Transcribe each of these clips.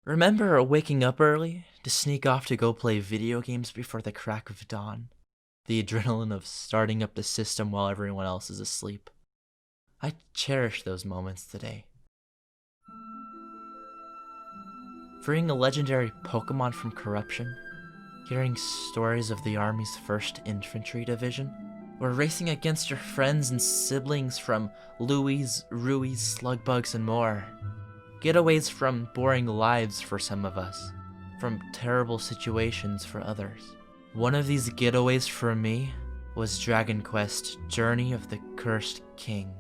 Remember waking up early to sneak off to go play video games before the crack of dawn? The adrenaline of starting up the system while everyone else is asleep. I cherish those moments today. Freeing a legendary Pokemon from corruption, hearing stories of the Army's 1st Infantry Division, or racing against your friends and siblings from Louis, Ruies, Slugbugs, and more. Getaways from boring lives for some of us, from terrible situations for others. One of these getaways for me was Dragon Quest: Journey of the Cursed King.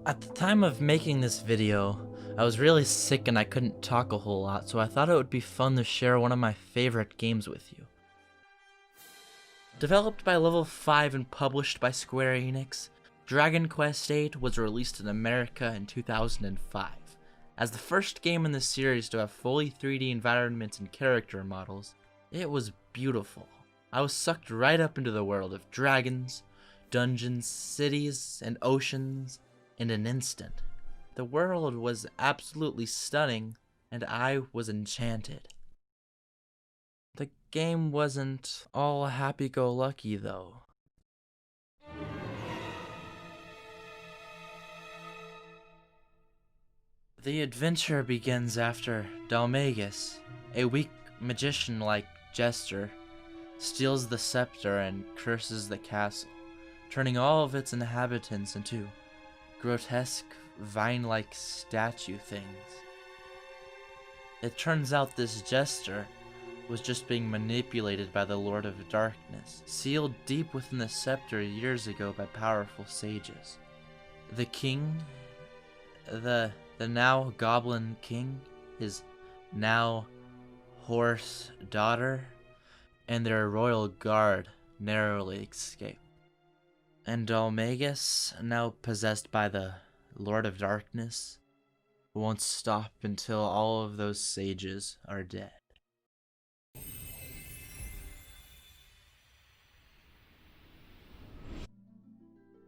At the time of making this video, I was really sick and I couldn't talk a whole lot, so I thought it would be fun to share one of my favorite games with you. Developed by Level 5 and published by Square Enix, Dragon Quest VIII was released in America in 2005. As the first game in the series to have fully 3D environments and character models, it was beautiful. I was sucked right up into the world of dragons, dungeons, cities, and oceans in an instant. The world was absolutely stunning, and I was enchanted. The game wasn't all happy-go-lucky, though. The adventure begins after Dalmagus, a weak magician-like jester, steals the scepter and curses the castle, turning all of its inhabitants into grotesque, vine-like statue things. It turns out this jester was just being manipulated by the Lord of Darkness, sealed deep within the scepter years ago by powerful sages. The king, the now goblin king, his now horse daughter, and their royal guard narrowly escape. And Dalmagus, now possessed by the Lord of Darkness, won't stop until all of those sages are dead.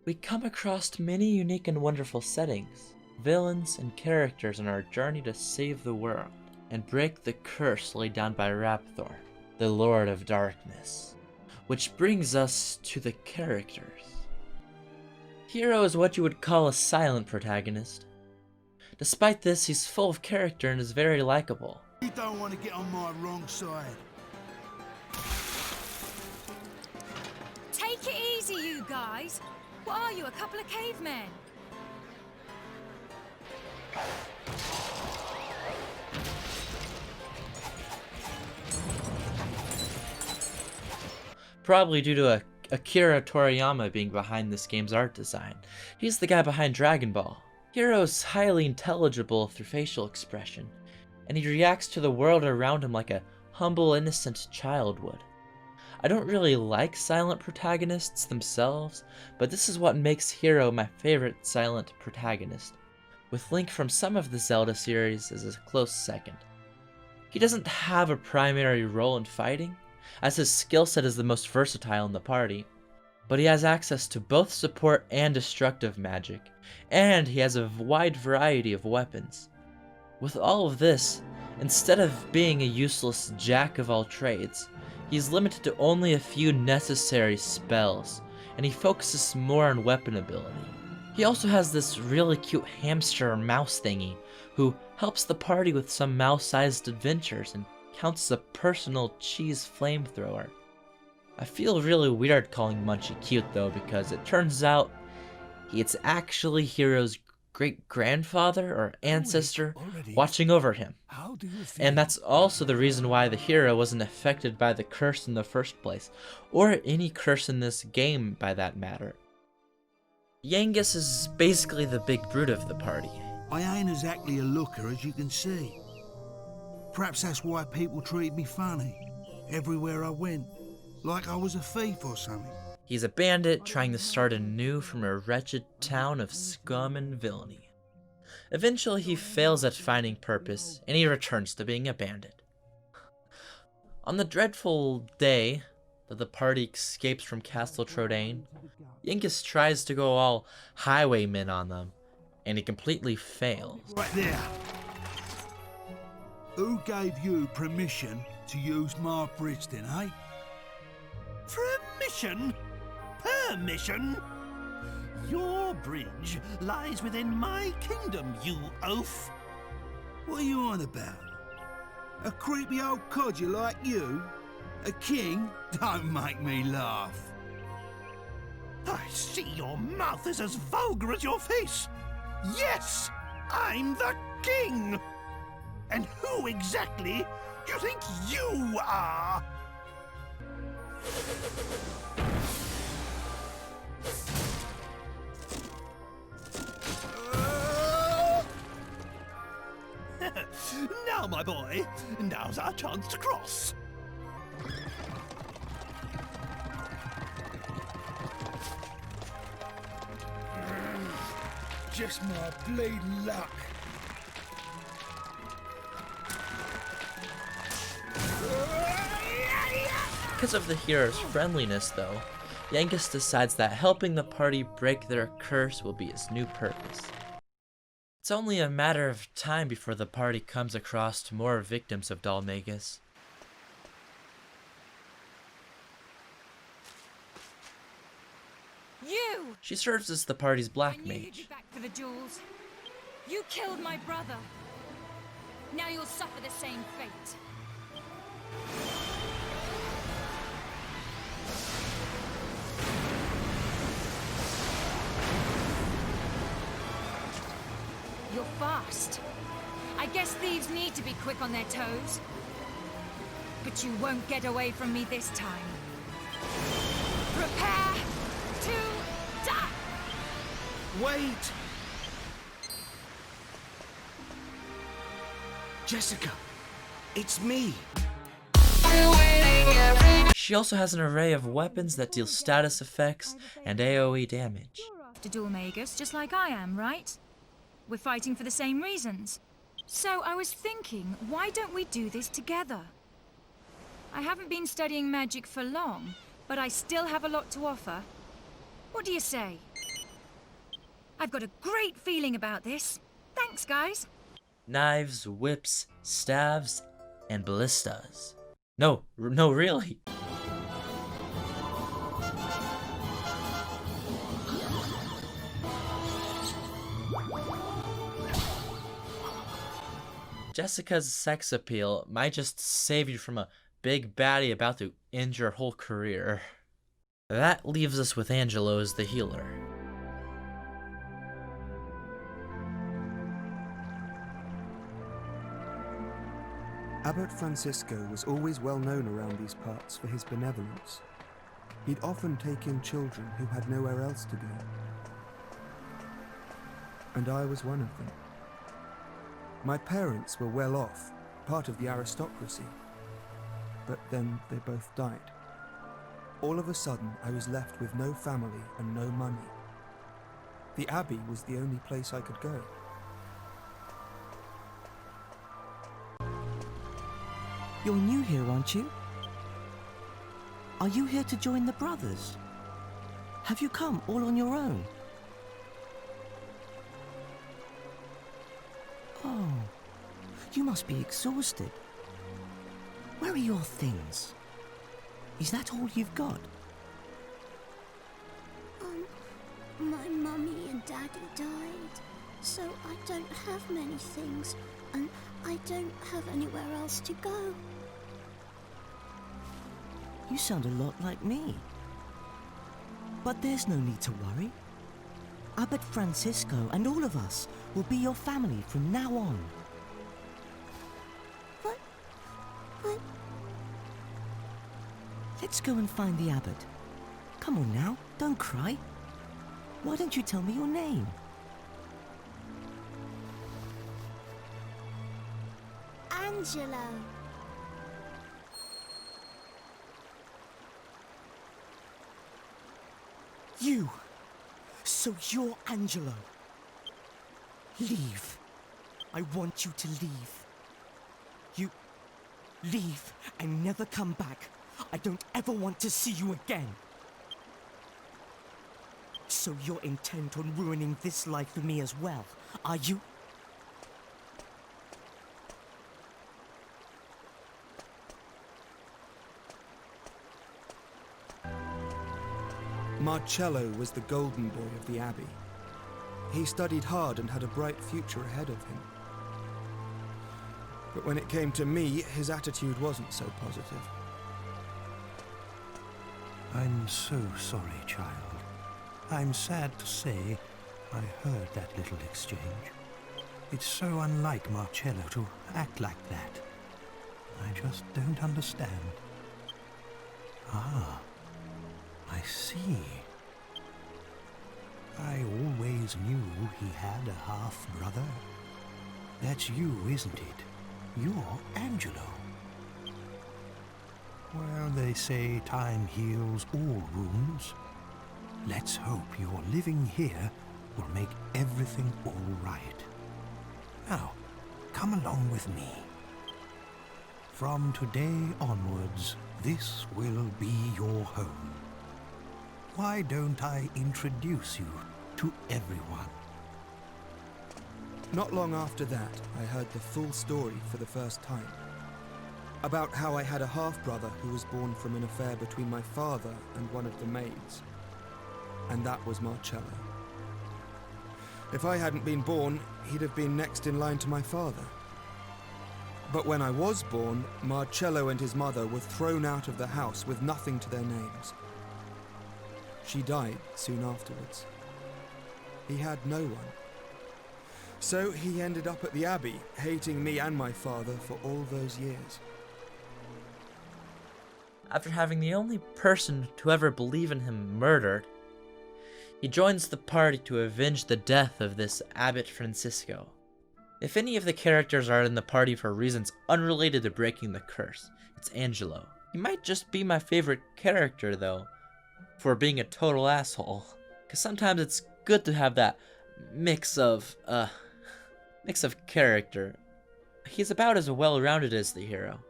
We come across many unique and wonderful settings, villains, and characters in our journey to save the world and break the curse laid down by Rapthor, the Lord of Darkness. Which brings us to the characters. Hero is what you would call a silent protagonist. Despite this, he's full of character and is very likable. You don't want to get on my wrong side. Take it easy, you guys. What are you, a couple of cavemen? Probably due to Akira Toriyama being behind this game's art design. He's the guy behind Dragon Ball. Hero's highly intelligible through facial expression, and he reacts to the world around him like a humble, innocent child would. I don't really like silent protagonists themselves, but this is what makes Hero my favorite silent protagonist, with Link from some of the Zelda series as a close second. He doesn't have a primary role in fighting, as his skill set is the most versatile in the party, but he has access to both support and destructive magic, and he has a wide variety of weapons. With all of this, instead of being a useless jack of all trades, he's limited to only a few necessary spells, and he focuses more on weapon ability. He also has this really cute hamster or mouse thingy, who helps the party with some mouse-sized adventures and counts as a personal cheese flamethrower. I feel really weird calling Munchie cute though, because it turns out it's actually Hero's great-grandfather or ancestor watching over him. And that's also the reason why the hero wasn't affected by the curse in the first place, or any curse in this game by that matter. Yangus is basically the big brute of the party. I ain't exactly a looker, as you can see. Perhaps that's why people treated me funny, everywhere I went, like I was a thief or something. He's a bandit trying to start anew from a wretched town of scum and villainy. Eventually he fails at finding purpose, and he returns to being a bandit. On the dreadful day that the party escapes from Castle Trodaine, Yengus tries to go all highwayman on them, and he completely fails. Right there. Who gave you permission to use my bridge then, eh? Permission? Permission? Your bridge lies within my kingdom, you oaf. What are you on about? A creepy old codger like you? A king? Don't make me laugh. I see your mouth is as vulgar as your face. Yes, I'm the king. And who exactly do you think you are? Now, my boy, now's our chance to cross. Just my bleeding luck. Because of the hero's friendliness, though, Yengus decides that helping the party break their curse will be his new purpose. It's only a matter of time before the party comes across more victims of Dalmagus. You! She serves as the party's I black knew you'd be mage. back for the jewels. You killed my brother. Now you'll suffer the same fate. You're fast. I guess thieves need to be quick on their toes. But you won't get away from me this time. Prepare to die! Wait! Jessica, it's me. She also has an array of weapons that deal status effects and AoE damage. You're after Dalmagus, just like I am, right? We're fighting for the same reasons. So I was thinking, why don't we do this together? I haven't been studying magic for long, but I still have a lot to offer. What do you say? I've got a great feeling about this. Thanks, guys. Knives, whips, staves, and ballistas. No, really. Jessica's sex appeal might just save you from a big baddie about to end your whole career. That leaves us with Angelo as the healer. Abbot Francisco was always well known around these parts for his benevolence. He'd often take in children who had nowhere else to go. And I was one of them. My parents were well off, part of the aristocracy. But then they both died. All of a sudden, I was left with no family and no money. The Abbey was the only place I could go. You're new here, aren't you? Are you here to join the brothers? Have you come all on your own? Oh, you must be exhausted. Where are your things? Is that all you've got? My mummy and daddy died, so I don't have many things, and I don't have anywhere else to go. You sound a lot like me. But there's no need to worry. Abbot Francisco and all of us will be your family from now on. But... Let's go and find the abbot. Come on now, don't cry. Why don't you tell me your name? Angelo. You! So you're Angelo. Leave. I want you to leave. Leave and never come back. I don't ever want to see you again. So you're intent on ruining this life for me as well, are you? Marcello was the golden boy of the Abbey. He studied hard and had a bright future ahead of him. But when it came to me, his attitude wasn't so positive. I'm so sorry, child. I'm sad to say I heard that little exchange. It's so unlike Marcello to act like that. I just don't understand. Ah, I see. I always knew he had a half-brother. That's you, isn't it? You're Angelo. Well, they say time heals all wounds. Let's hope your living here will make everything all right. Now, come along with me. From today onwards, this will be your home. Why don't I introduce you to everyone? Not long after that, I heard the full story for the first time. About how I had a half-brother who was born from an affair between my father and one of the maids. And that was Marcello. If I hadn't been born, he'd have been next in line to my father. But when I was born, Marcello and his mother were thrown out of the house with nothing to their names. She died soon afterwards. He had no one. So he ended up at the Abbey, hating me and my father for all those years. After having the only person to ever believe in him murdered, he joins the party to avenge the death of this Abbot Francisco. If any of the characters are in the party for reasons unrelated to breaking the curse, it's Angelo. He might just be my favorite character, though, for being a total asshole. Because sometimes it's good to have that mix of character. He's about as well-rounded as the hero,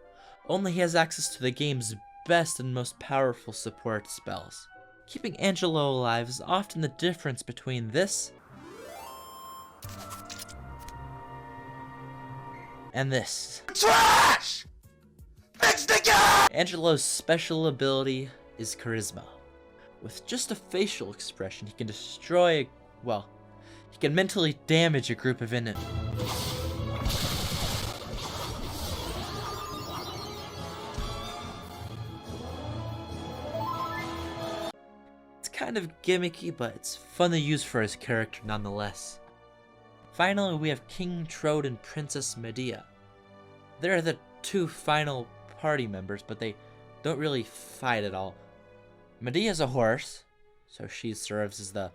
only he has access to the game's best and most powerful support spells. Keeping Angelo alive is often the difference between this and this. Trash! Fix the game! Angelo's special ability is charisma. With just a facial expression, he can destroy, well, he can mentally damage a group of enemies. It's kind of gimmicky, but it's fun to use for his character nonetheless. Finally, we have King Trode and Princess Medea. They're the two final party members, but they don't really fight at all. Medea's a horse, so she serves as the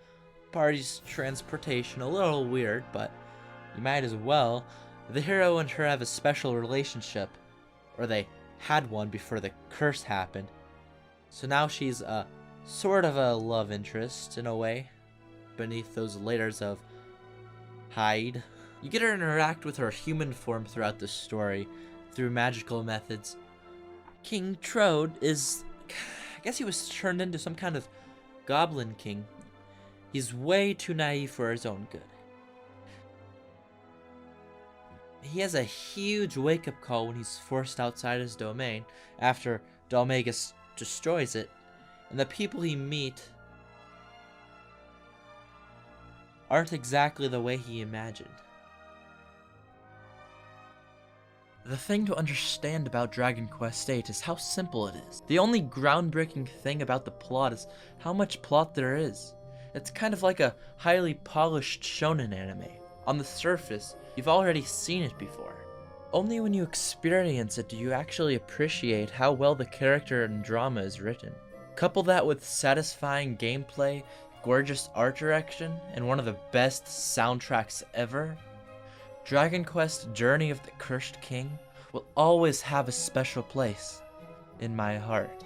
party's transportation. A little weird, but you might as well. The hero and her have a special relationship, or they had one before the curse happened. So now she's a sort of a love interest in a way, beneath those layers of hide. You get to interact with her human form throughout the story through magical methods. King Trode is, I guess he was turned into some kind of goblin king. He's way too naive for his own good. He has a huge wake-up call when he's forced outside his domain after Dalmagus destroys it, and the people he meets aren't exactly the way he imagined. The thing to understand about Dragon Quest VIII is how simple it is. The only groundbreaking thing about the plot is how much plot there is. It's kind of like a highly polished shonen anime. On the surface, you've already seen it before. Only when you experience it do you actually appreciate how well the character and drama is written. Couple that with satisfying gameplay, gorgeous art direction, and one of the best soundtracks ever, Dragon Quest Journey of the Cursed King will always have a special place in my heart.